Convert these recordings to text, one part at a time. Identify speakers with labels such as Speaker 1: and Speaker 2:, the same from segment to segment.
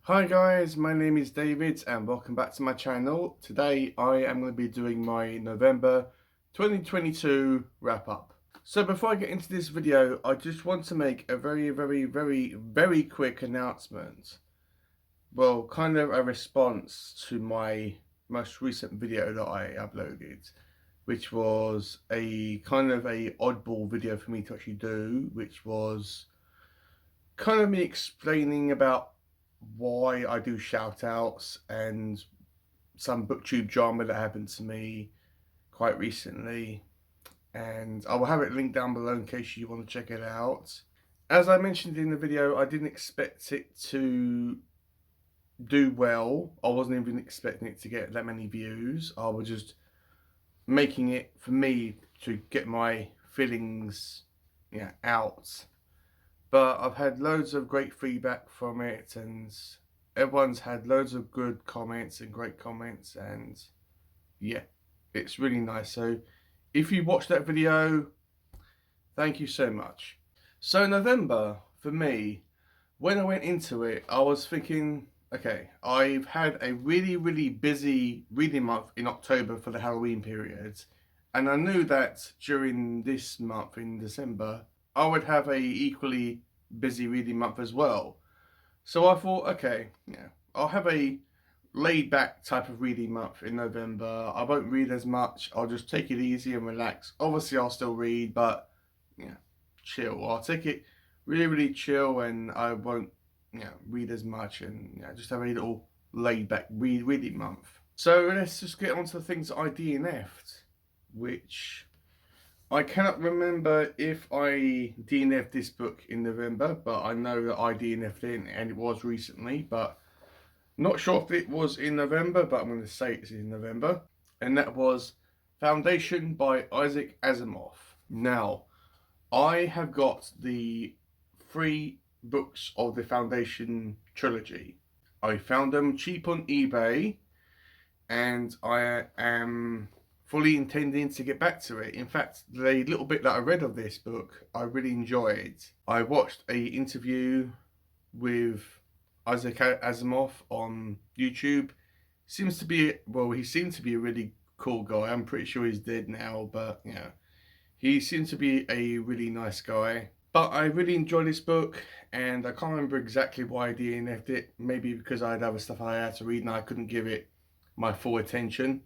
Speaker 1: Hi guys, my name is David and welcome back to my channel. Today I am going to be doing my November 2022 wrap up. So before I get into this video, I just want to make a very quick announcement. Well, kind of a response to my most recent video that I uploaded, which was a kind of a oddball video for me to actually do, which was kind of me explaining about why I do shout outs and some booktube drama that happened to me quite recently, and I will have it linked down below in case you want to check it out. As I mentioned in the video, I didn't expect it to do well. I wasn't even expecting it to get that many views. I was just making it for me to get my feelings out. But I've had loads of great feedback from it, and everyone's had loads of good comments and great comments, and yeah, it's really nice. So if you watched that video, thank you so much. So November, for me, when I went into it, I was thinking, okay, I've had a really busy reading month in October for the Halloween period, and I knew that during this month in December, I would have a equally busy reading month as well. So I thought, okay, yeah, I'll have a laid back type of reading month in November. I won't read as much. I'll just take it easy and relax. Obviously, I'll still read, but yeah, chill. I'll take it really chill, and I won't, read as much, and just have a little laid back reading month. So let's just get on to the things that I DNF'd, which I cannot remember if I DNF'd this book in November, but I know that I DNF'd it, and it was recently, but not sure if it was in November, but I'm going to say it's in November. And that was Foundation by Isaac Asimov. Now, I have got the 3 books of the Foundation trilogy. I found them cheap on eBay, and I am fully intending to get back to it. In fact, the little bit that I read of this book, I really enjoyed. I watched an interview with Isaac Asimov on YouTube. Seems to be, well, he seemed to be a really cool guy. I'm pretty sure he's dead now, but yeah, he seems to be a really nice guy. But I really enjoyed this book, and I can't remember exactly why I DNF'd it. Maybe because I had other stuff I had to read and I couldn't give it my full attention.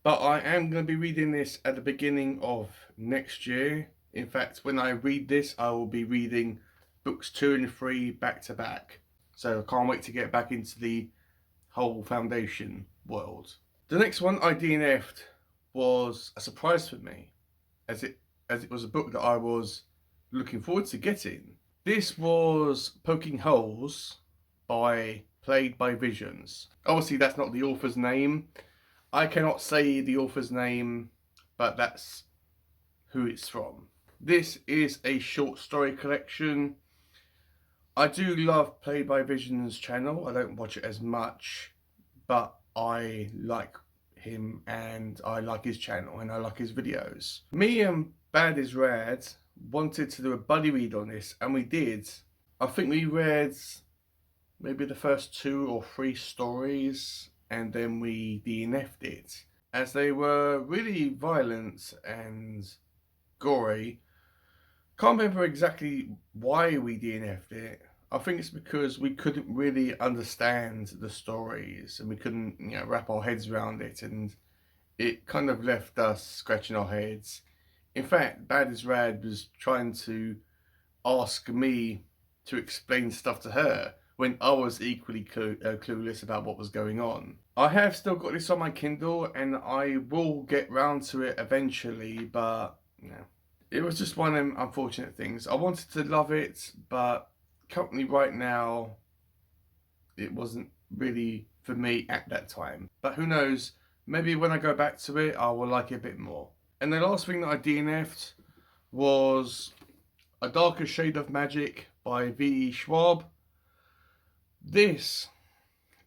Speaker 1: But I am going to be reading this at the beginning of next year. In fact, when I read this, I will be reading books 2 and 3 back to back. So I can't wait to get back into the whole Foundation world. The next one I DNF'd was a surprise for me, as it was a book that I was looking forward to getting. This was Poking Holes by Played by Visions. Obviously that's not the author's name. I cannot say the author's name, but that's who it's from. This is a short story collection. I do love Played by Vision's channel. I don't watch it as much, but I like him and I like his channel and I like his videos. Me and Bad is Rad wanted to do a buddy read on this, and we did. I think we read maybe the first 2 or 3 stories, and then we DNF'd it, as they were really violent and gory. Can't remember exactly why we DNF'd it. I think it's because we couldn't really understand the stories, and we couldn't, wrap our heads around it, and it kind of left us scratching our heads. In fact, Bad as Rad was trying to ask me to explain stuff to her when I was equally clueless about what was going on. I have still got this on my Kindle, and I will get round to it eventually, but it was just one of them unfortunate things. I wanted to love it, but currently right now, it wasn't really for me at that time. But who knows, maybe when I go back to it, I will like it a bit more. And the last thing that I DNF'd was A Darker Shade of Magic by V.E. Schwab. This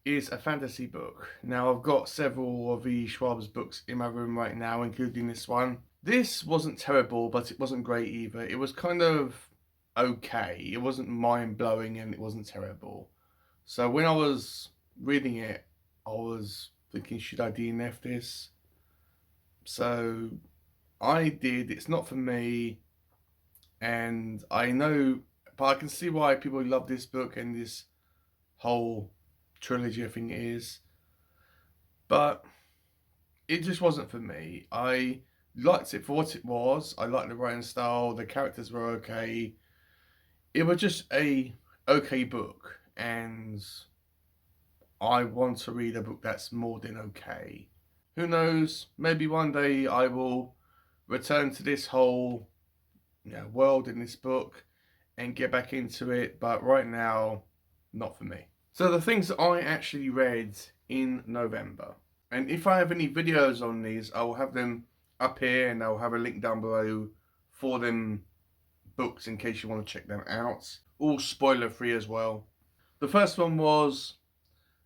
Speaker 1: is a fantasy book. Now, I've got several of V.E. Schwab's books in my room right now, including this one. This wasn't terrible, but it wasn't great either. It was kind of okay. It wasn't mind-blowing and it wasn't terrible. So when I was reading it, I was thinking, should I DNF this? So I did. It's not for me, and I know, but I can see why people love this book and this whole trilogy, I think it is. But it just wasn't for me. I liked it for what it was. I liked the writing style. The characters were okay. It was just a okay book, and I want to read a book that's more than okay. Who knows? Maybe one day I will return to this whole world in this book and get back into it. But right now, not for me. So the things that I actually read in November. And if I have any videos on these, I will have them up here and I'll have a link down below for them books in case you want to check them out. All spoiler free as well. The first one was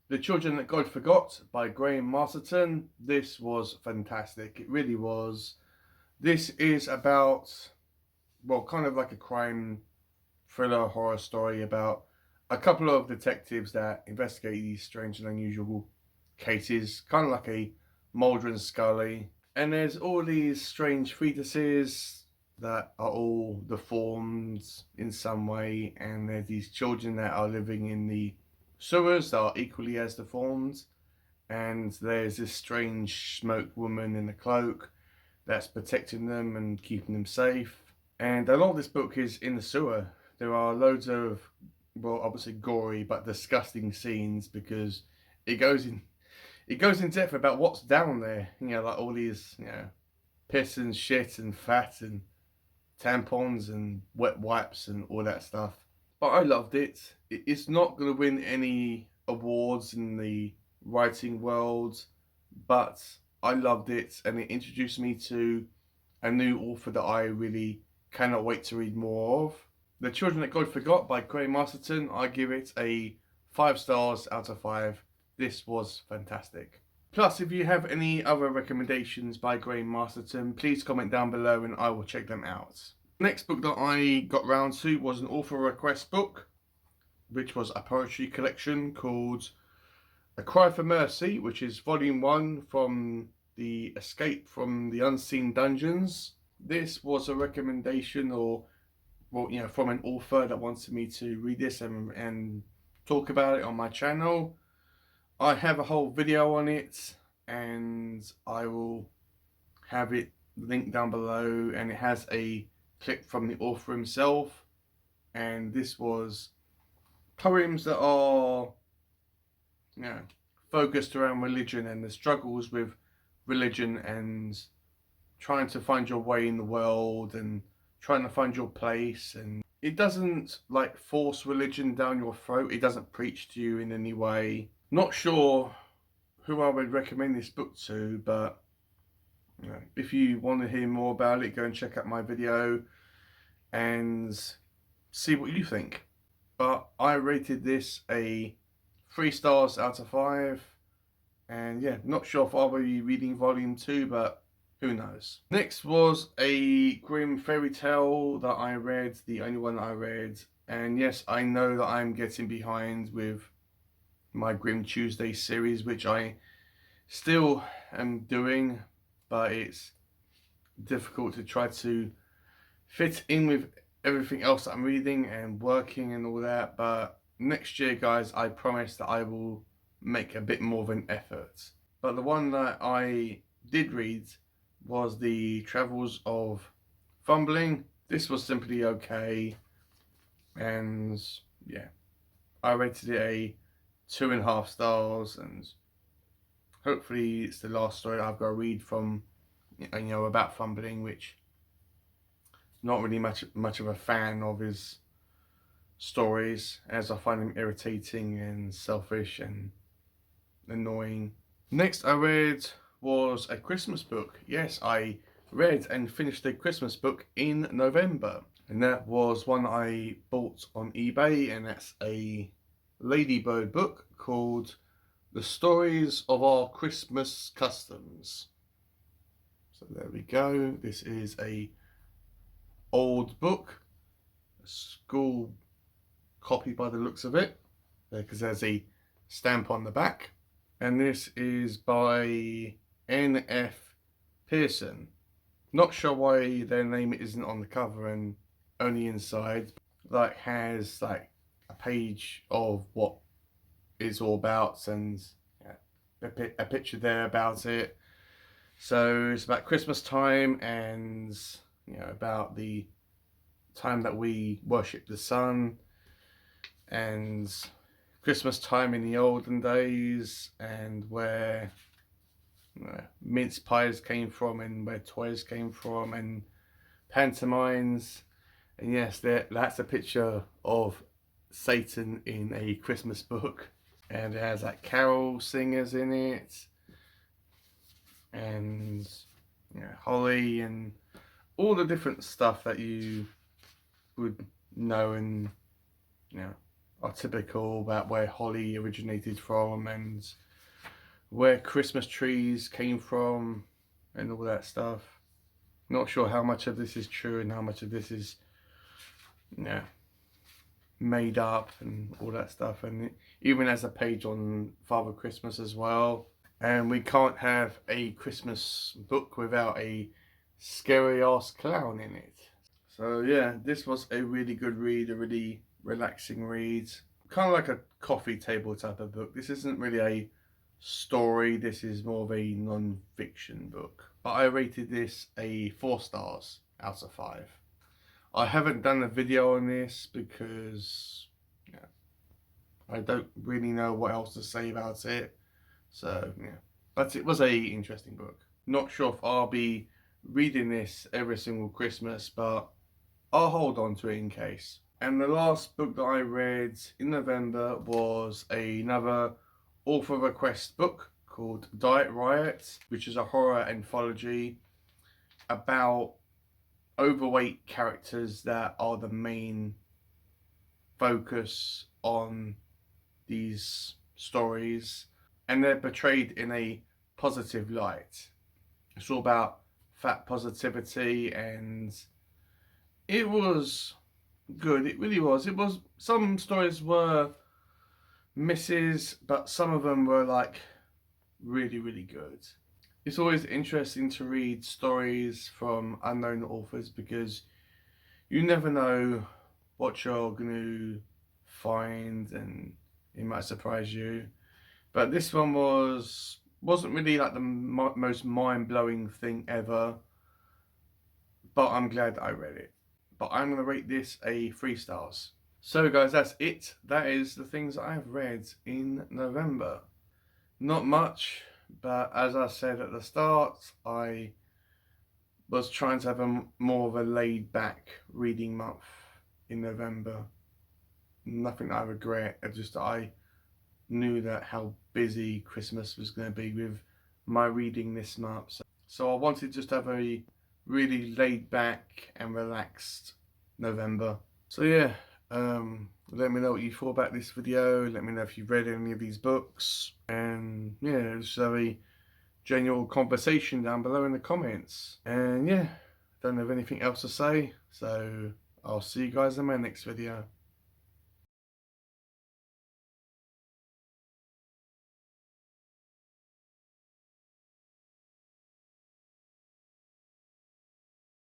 Speaker 1: The Children That God Forgot by Graham Masterton. This was fantastic. It really was. This is about, well, kind of like a crime thriller horror story about a couple of detectives that investigate these strange and unusual cases, kind of like a Mulder and Scully. And there's all these strange fetuses that are all deformed in some way, and there's these children that are living in the sewers that are equally as deformed, and there's this strange smoke woman in a cloak that's protecting them and keeping them safe. And a lot of this book is in the sewer. There are loads of, well, obviously gory but disgusting scenes because it goes in depth about what's down there. Like all these, piss and shit and fat and tampons and wet wipes and all that stuff. But I loved it. It's not going to win any awards in the writing world, but I loved it, and it introduced me to a new author that I really cannot wait to read more of. The Children That God Forgot by Graham Masterton. I give it a 5 stars out of 5. This was fantastic. Plus, if you have any other recommendations by Graham Masterton, please comment down below and I will check them out. Next book that I got round to was an author request book, which was a poetry collection called A Cry for Mercy, which is volume 1 from the Escape from the Unseen Dungeons. This was a recommendation, or well, from an author that wanted me to read this and talk about it on my channel. I have a whole video on it, and I will have it linked down below, and it has a clip from the author himself. And this was poems that are focused around religion and the struggles with religion and trying to find your way in the world and trying to find your place. And it doesn't like force religion down your throat. It doesn't preach to you in any way. Not sure who I would recommend this book to, but if you want to hear more about it, go and check out my video and see what you think. But I rated this a 3 stars out of 5, and not sure if I'll be reading volume 2, but who knows. Next was a Grimm fairy tale that I read, the only one that I read. And yes, I know that I'm getting behind with my Grimm Tuesday series, which I still am doing, but it's difficult to try to fit in with everything else that I'm reading and working and all that. But next year, guys, I promise that I will make a bit more of an effort. But the one that I did read was The Travels of Fumbling. This was simply okay, and I rated it a 2.5 stars, and hopefully it's the last story that I've got to read from about Fumbling, which not really much of a fan of his stories, as I find him irritating and selfish and annoying. Next I read was a Christmas book. Yes, I read and finished a Christmas book in November, and that was one I bought on eBay, and that's a Ladybird book called The Stories of Our Christmas Customs. So there we go. This is a old book, a school copy by the looks of it. because there's a stamp on the back. And this is by N.F. Pearson. Not sure why their name isn't on the cover and only inside. Like, has like a page of what it's all about and a picture there about it. So it's about Christmas time and about the time that we worship the sun and Christmas time in the olden days and where mince pies came from and where toys came from and pantomimes. And yes, that's a picture of Satan in a Christmas book, and it has like carol singers in it and holly and all the different stuff that you would know and are typical about where holly originated from and where Christmas trees came from and all that stuff. Not sure how much of this is true and how much of this is made up and all that stuff. And it even has a page on Father Christmas as well. And we can't have a Christmas book without a scary ass clown in it. So yeah, this was a really good read, a really relaxing read. Kind of like a coffee table type of book. This isn't really a story, this is more of a non-fiction book. But I rated this a 4 stars out of 5. I haven't done a video on this because I don't really know what else to say about it. So yeah, but it was a interesting book. Not sure if I'll be reading this every single Christmas, but I'll hold on to it in case. And the last book that I read in November was another author request book called Diet Riot, which is a horror anthology about overweight characters that are the main focus on these stories, and they're portrayed in a positive light. It's all about fat positivity, and it was good. It really was. It was. Some stories were misses, but some of them were like really, really good. It's always interesting to read stories from unknown authors because you never know what you're going to find and it might surprise you. But this one wasn't really like the most mind-blowing thing ever, but I'm glad I read it. But I'm going to rate this a 3 stars. So guys, that's it. That is the things I've read in November. Not much. But as I said at the start, I was trying to have more of a laid back reading month in November. Nothing that I regret, just I knew that how busy Christmas was going to be with my reading this month. So I wanted just to have a really laid back and relaxed November. So yeah, let me know what you thought about this video. Let me know if you've read any of these books. And yeah, just have a general conversation down below in the comments. And yeah, don't have anything else to say. So I'll see you guys in my next video.